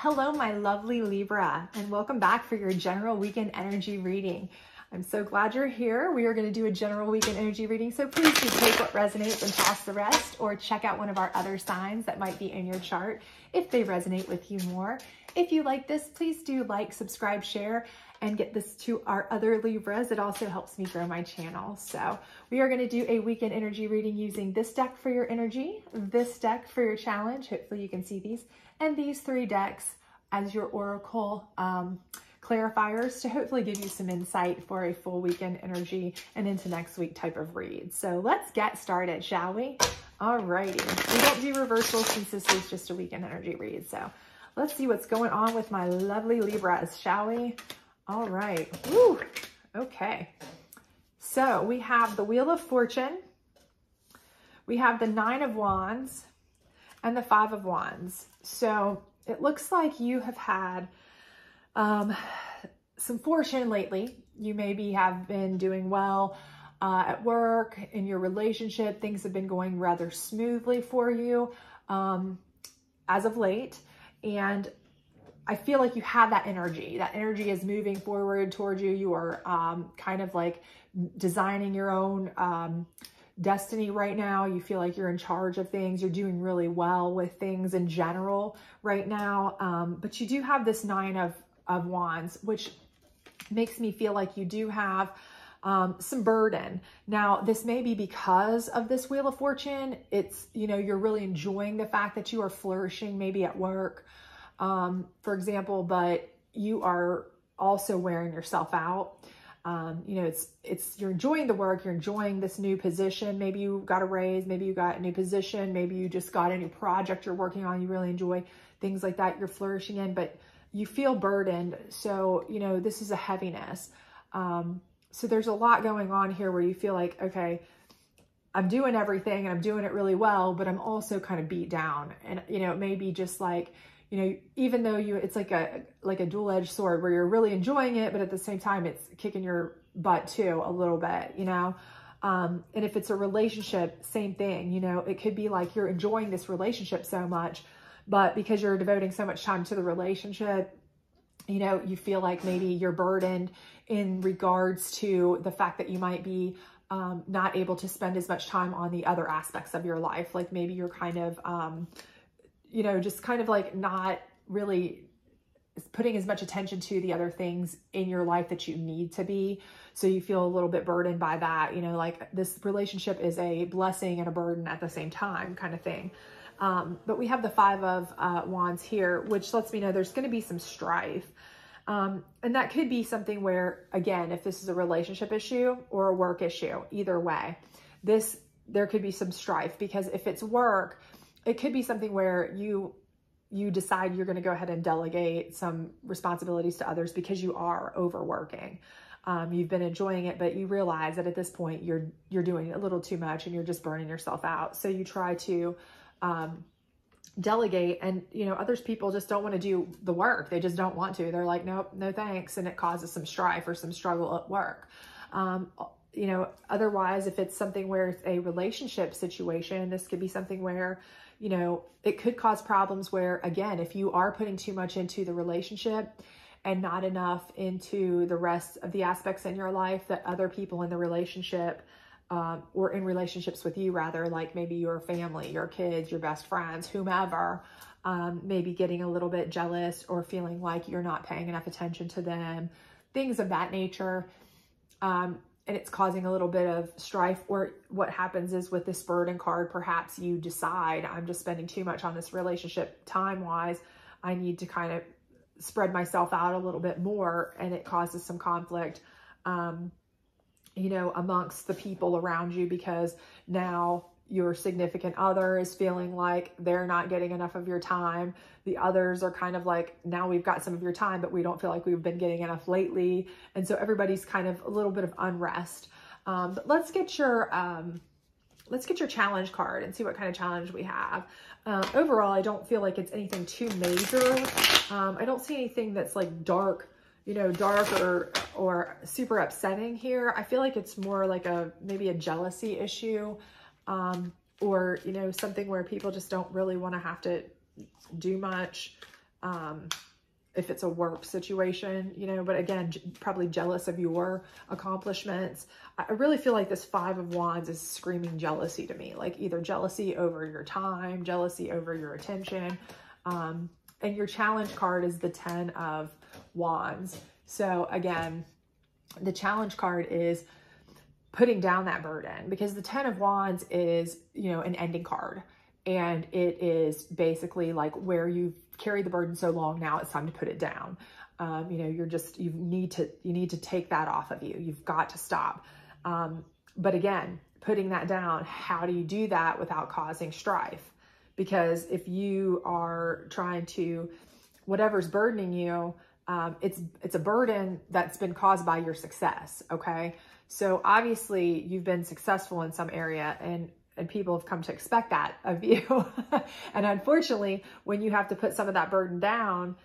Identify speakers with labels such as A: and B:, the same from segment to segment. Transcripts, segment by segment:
A: Hello, my lovely Libra, and welcome back for your general weekend energy reading. I'm so glad you're here. We are going to do a general weekend energy reading, so please do take what resonates and toss the rest, or check out one of our other signs that might be in your chart if they resonate with you more. If you like this, please do like, subscribe, share, and get this to our other Libras. It also helps me grow my channel. So we are going to do a weekend energy reading using this deck for your energy, this deck for your challenge. Hopefully you can see these, and these three decks as your oracle clarifiers to hopefully give you some insight for a full weekend energy and into next week type of read. So let's get started, shall we? Alrighty. We don't do reversals since this is just a weekend energy read. So let's see what's going on with my lovely Libras, shall we? All right. Woo. Okay. So we have the Wheel of Fortune. We have the Nine of Wands and the Five of Wands. So it looks like you have had some fortune lately. You maybe have been doing well at work, in your relationship. Things have been going rather smoothly for you as of late. And I feel like you have that energy. That energy is moving forward towards you. You are kind of like designing your own destiny right now. You feel like you're in charge of things. You're doing really well with things in general right now. But you do have this Nine of Wands, which makes me feel like you do have some burden. Now, this may be because of this Wheel of Fortune. It's, you know, you're really enjoying the fact that you are flourishing maybe at work, for example, but you are also wearing yourself out. You know, you're enjoying the work, you're enjoying this new position. Maybe you got a raise, maybe you got a new position, maybe you just got a new project you're working on. You really enjoy things like that you're flourishing in, but you feel burdened. So, you know, this is a heaviness. So there's a lot going on here where you feel like, okay, I'm doing everything and I'm doing it really well, but I'm also kind of beat down. And, you know, it may be just like, you know, even though it's like a dual-edged sword where you're really enjoying it, but at the same time, it's kicking your butt too a little bit, you know? And if it's a relationship, same thing, you know, it could be like you're enjoying this relationship so much, but because you're devoting so much time to the relationship, you know, you feel like maybe you're burdened in regards to the fact that you might be not able to spend as much time on the other aspects of your life. Like maybe you're kind of, you know, just kind of like not really putting as much attention to the other things in your life that you need to be. So you feel a little bit burdened by that, you know, like this relationship is a blessing and a burden at the same time kind of thing. But we have the Five of Wands here, which lets me know there's going to be some strife. And that could be something where, again, if this is a relationship issue or a work issue, either way, there could be some strife, because if it's work, it could be something where you decide you're going to go ahead and delegate some responsibilities to others because you are overworking. You've been enjoying it, but you realize that at this point you're doing a little too much and you're just burning yourself out. So you try to delegate, and you know, others people just don't want to do the work. They just don't want to. They're like, nope, no thanks, and it causes some strife or some struggle at work. You know, otherwise, if it's something where it's a relationship situation, this could be something where, you know, it could cause problems where, again, if you are putting too much into the relationship and not enough into the rest of the aspects in your life, that other people in the relationship or in relationships with you, rather, like maybe your family, your kids, your best friends, whomever, maybe getting a little bit jealous or feeling like you're not paying enough attention to them, things of that nature. And it's causing a little bit of strife. Or what happens is with this burden card, perhaps you decide, I'm just spending too much on this relationship time-wise. I need to kind of spread myself out a little bit more, and it causes some conflict, you know, amongst the people around you, because now your significant other is feeling like they're not getting enough of your time. The others are kind of like, now we've got some of your time, but we don't feel like we've been getting enough lately. And so everybody's kind of a little bit of unrest. But let's get your challenge card and see what kind of challenge we have. Overall, I don't feel like it's anything too major. I don't see anything that's like dark, you know, dark or super upsetting here. I feel like it's more like maybe a jealousy issue. Or, you know, something where people just don't really want to have to do much if it's a work situation, you know, but again, probably jealous of your accomplishments. I really feel like this 5 of Wands is screaming jealousy to me, like either jealousy over your time, jealousy over your attention. And your challenge card is the 10 of Wands. So again, the challenge card is putting down that burden, because the 10 of Wands is, you know, an ending card. And it is basically like where you've carried the burden so long, now it's time to put it down. You know, you need to take that off of you. You've got to stop. But again, putting that down, how do you do that without causing strife? Because if you are trying to, whatever's burdening you, it's a burden that's been caused by your success. Okay. So obviously you've been successful in some area, and people have come to expect that of you. And unfortunately, when you have to put some of that burden down,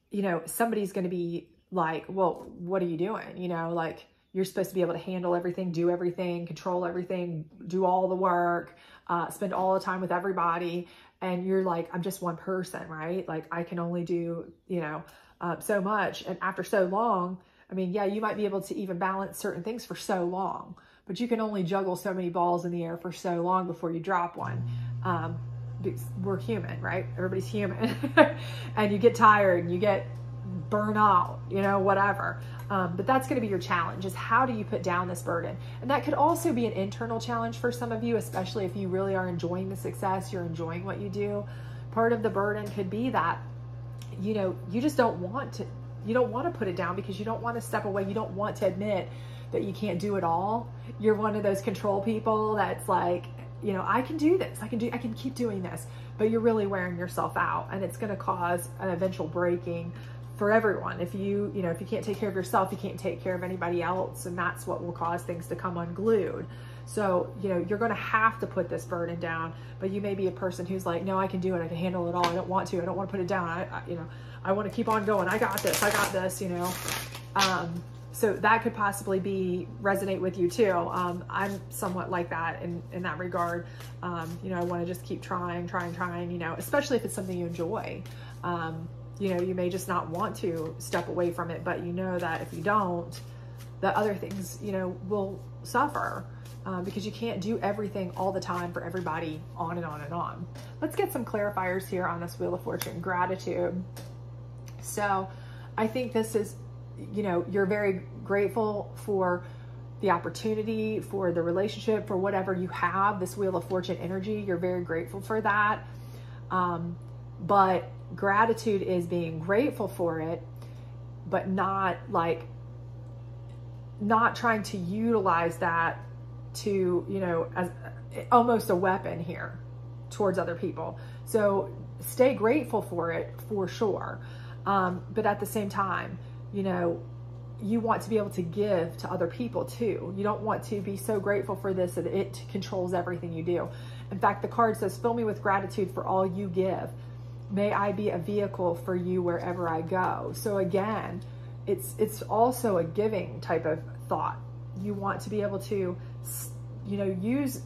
A: you know, somebody's going to be like, well, what are you doing? You know, like, you're supposed to be able to handle everything, do everything, control everything, do all the work, spend all the time with everybody. And you're like, I'm just one person, right? Like, I can only do, you know, so much. And after so long, I mean, yeah, you might be able to even balance certain things for so long, but you can only juggle so many balls in the air for so long before you drop one. We're human, right? Everybody's human. And you get tired and you get burnt out, you know, whatever. But that's going to be your challenge, is how do you put down this burden? And that could also be an internal challenge for some of you, especially if you really are enjoying the success, you're enjoying what you do. Part of the burden could be that, you know, you just don't want to, you don't want to put it down because you don't want to step away. You don't want to admit that you can't do it all. You're one of those control people that's like, you know, I can do this. I can keep doing this, but you're really wearing yourself out, and it's going to cause an eventual breaking for everyone. If you can't take care of yourself, you can't take care of anybody else. And that's what will cause things to come unglued. So, you know, you're going to have to put this burden down, but you may be a person who's like, no, I can do it. I can handle it all. I don't want to put it down. I want to keep on going. I got this, you know? So that could possibly resonate with you too. I'm somewhat like that in that regard. You know, I want to just keep trying, you know, especially if it's something you enjoy. You know, you may just not want to step away from it, but you know that if you don't, the other things, you know, will suffer, because you can't do everything all the time for everybody, on and on and on. Let's get some clarifiers here on this Wheel of Fortune. Gratitude. So I think this is, you know, you're very grateful for the opportunity, for the relationship, for whatever you have, this Wheel of Fortune energy. You're very grateful for that. But gratitude is being grateful for it, but not trying to utilize that to, you know, as almost a weapon here towards other people. So stay grateful for it for sure. But at the same time, you know, you want to be able to give to other people too. You don't want to be so grateful for this that it controls everything you do. In fact, the card says, fill me with gratitude for all you give. May I be a vehicle for you wherever I go. So again, it's also a giving type of thought. You want to be able to, you know, use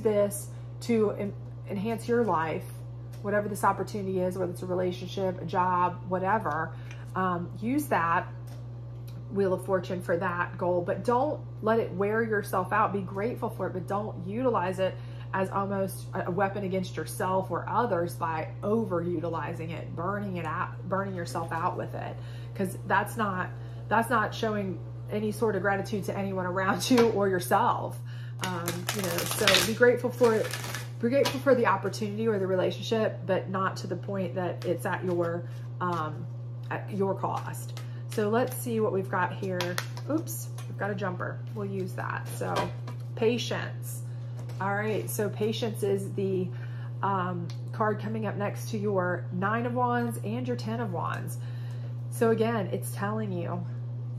A: this to enhance your life, whatever this opportunity is, whether it's a relationship, a job, whatever. Use that Wheel of Fortune for that goal, but don't let it wear yourself out. Be grateful for it, but don't utilize it as almost a weapon against yourself or others by overutilizing it, burning yourself out with it. Because that's not showing any sort of gratitude to anyone around you or yourself. You know, so be grateful for it. Be grateful for the opportunity or the relationship, but not to the point that it's at your cost. So let's see what we've got here. Oops, we've got a jumper. We'll use that. So patience. All right, so patience is the card coming up next to your 9 of Wands and your 10 of Wands. So again, it's telling you,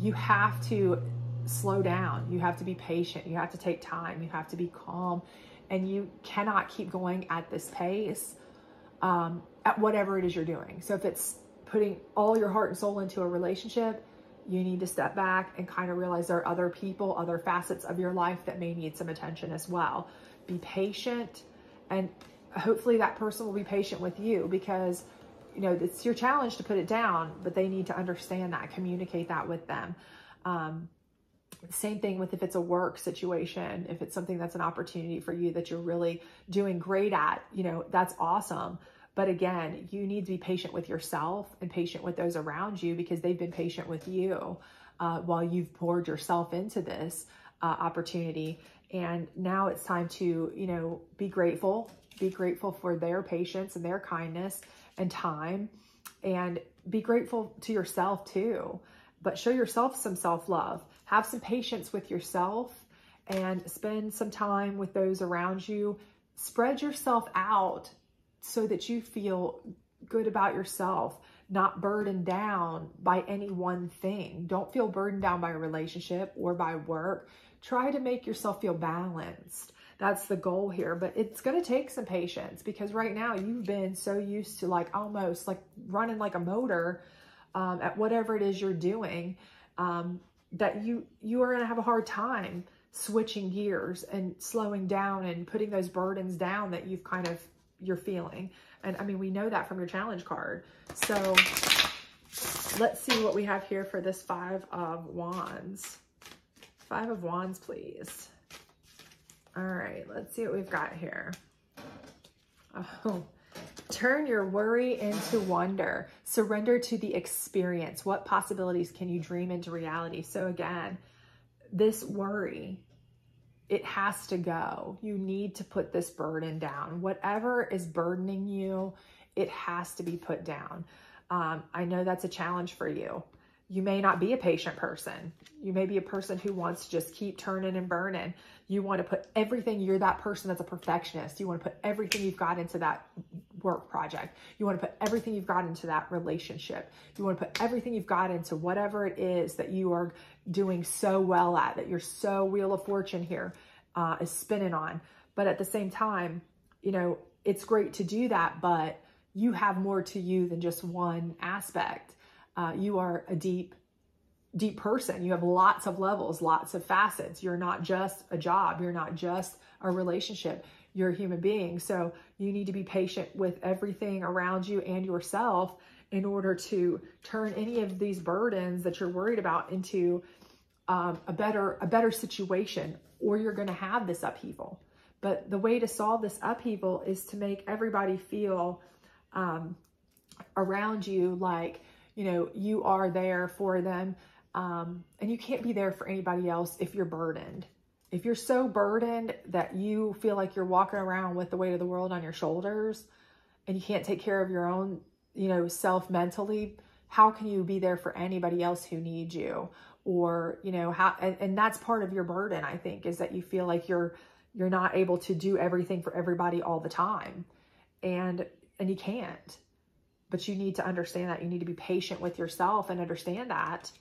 A: you have to slow down. You have to be patient. You have to take time. You have to be calm. And you cannot keep going at this pace at whatever it is you're doing. So if it's putting all your heart and soul into a relationship, you need to step back and kind of realize there are other people, other facets of your life that may need some attention as well. Be patient, and hopefully that person will be patient with you, because you know, it's your challenge to put it down, but they need to understand that, communicate that with them. Same thing with if it's a work situation, if it's something that's an opportunity for you that you're really doing great at, you know, that's awesome. But again, you need to be patient with yourself and patient with those around you, because they've been patient with you while you've poured yourself into this opportunity. And now it's time to, you know, be grateful for their patience and their kindness and time, and be grateful to yourself too. But show yourself some self-love. Have some patience with yourself and spend some time with those around you. Spread yourself out so that you feel good about yourself, not burdened down by any one thing. Don't feel burdened down by a relationship or by work. Try to make yourself feel balanced. That's the goal here, but it's going to take some patience, because right now you've been so used to like almost like running like a motor at whatever it is you're doing, that you are going to have a hard time switching gears and slowing down and putting those burdens down that you're feeling. And I mean, we know that from your challenge card. So let's see what we have here for this 5 of Wands. 5 of Wands, please. All right, let's see what we've got here. Oh, turn your worry into wonder. Surrender to the experience. What possibilities can you dream into reality? So again, this worry, it has to go. You need to put this burden down. Whatever is burdening you, it has to be put down. I know that's a challenge for you. You may not be a patient person. You may be a person who wants to just keep turning and burning. You want to put everything, you're that person that's a perfectionist. You want to put everything you've got into that work project. You want to put everything you've got into that relationship. You want to put everything you've got into whatever it is that you are doing so well at, that you're so Wheel of Fortune here is spinning on. But at the same time, you know, it's great to do that, but you have more to you than just one aspect. You are a deep person. You have lots of levels, lots of facets. You're not just a job. You're not just a relationship. You're a human being. So you need to be patient with everything around you and yourself in order to turn any of these burdens that you're worried about into a better situation, or you're going to have this upheaval. But the way to solve this upheaval is to make everybody feel around you like, you know, you are there for them. And you can't be there for anybody else if you're burdened. If you're so burdened that you feel like you're walking around with the weight of the world on your shoulders and you can't take care of your own, you know, self mentally, how can you be there for anybody else who needs you? Or, you know, and that's part of your burden, I think, is that you feel like you're not able to do everything for everybody all the time. And you can't. But you need to understand that. You need to be patient with yourself and understand that,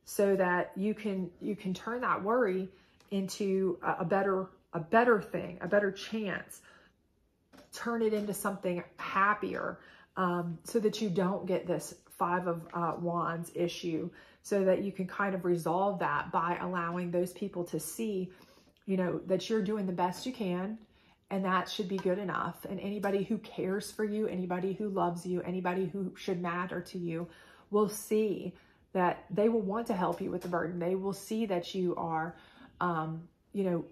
A: so that you can turn that worry into a better thing, a better chance. Turn it into something happier, so that you don't get this 5 of Wands issue, so that you can kind of resolve that by allowing those people to see, you know, that you're doing the best you can. And that should be good enough. And anybody who cares for you, anybody who loves you, anybody who should matter to you will see that they will want to help you with the burden. They will see that you are, you know,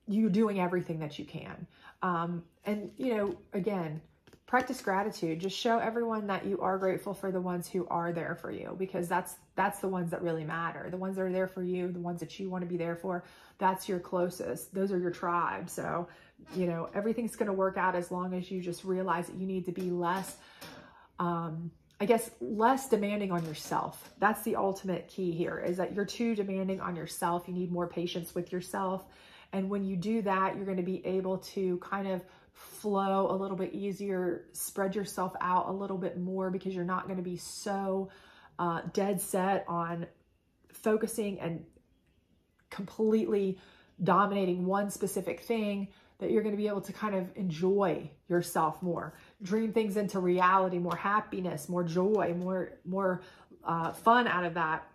A: you're doing everything that you can. And, you know, again, practice gratitude. Just show everyone that you are grateful for the ones who are there for you, because that's the ones that really matter. The ones that are there for you, the ones that you want to be there for, that's your closest. Those are your tribe. So, you know, everything's going to work out as long as you just realize that you need to be less, I guess, less demanding on yourself. That's the ultimate key here, is that you're too demanding on yourself. You need more patience with yourself. And when you do that, you're going to be able to kind of flow a little bit easier, spread yourself out a little bit more, because you're not going to be so dead set on focusing and completely dominating one specific thing, that you're going to be able to kind of enjoy yourself more, dream things into reality, more happiness, more joy, more fun out of that,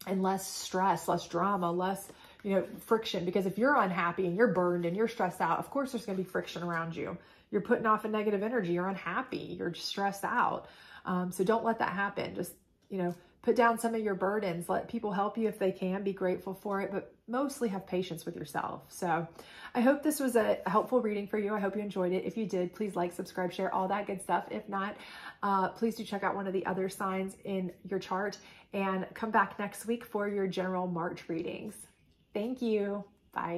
A: and less stress, less drama, less, you know, friction. Because if you're unhappy and you're burned and you're stressed out, of course there's going to be friction around you. You're putting off a negative energy. You're unhappy. You're stressed out. So don't let that happen. Just, put down some of your burdens, let people help you if they can, be grateful for it, but mostly have patience with yourself. So I hope this was a helpful reading for you. I hope you enjoyed it. If you did, please like, subscribe, share, all that good stuff. If not, please do check out one of the other signs in your chart and come back next week for your general March readings. Thank you. Bye.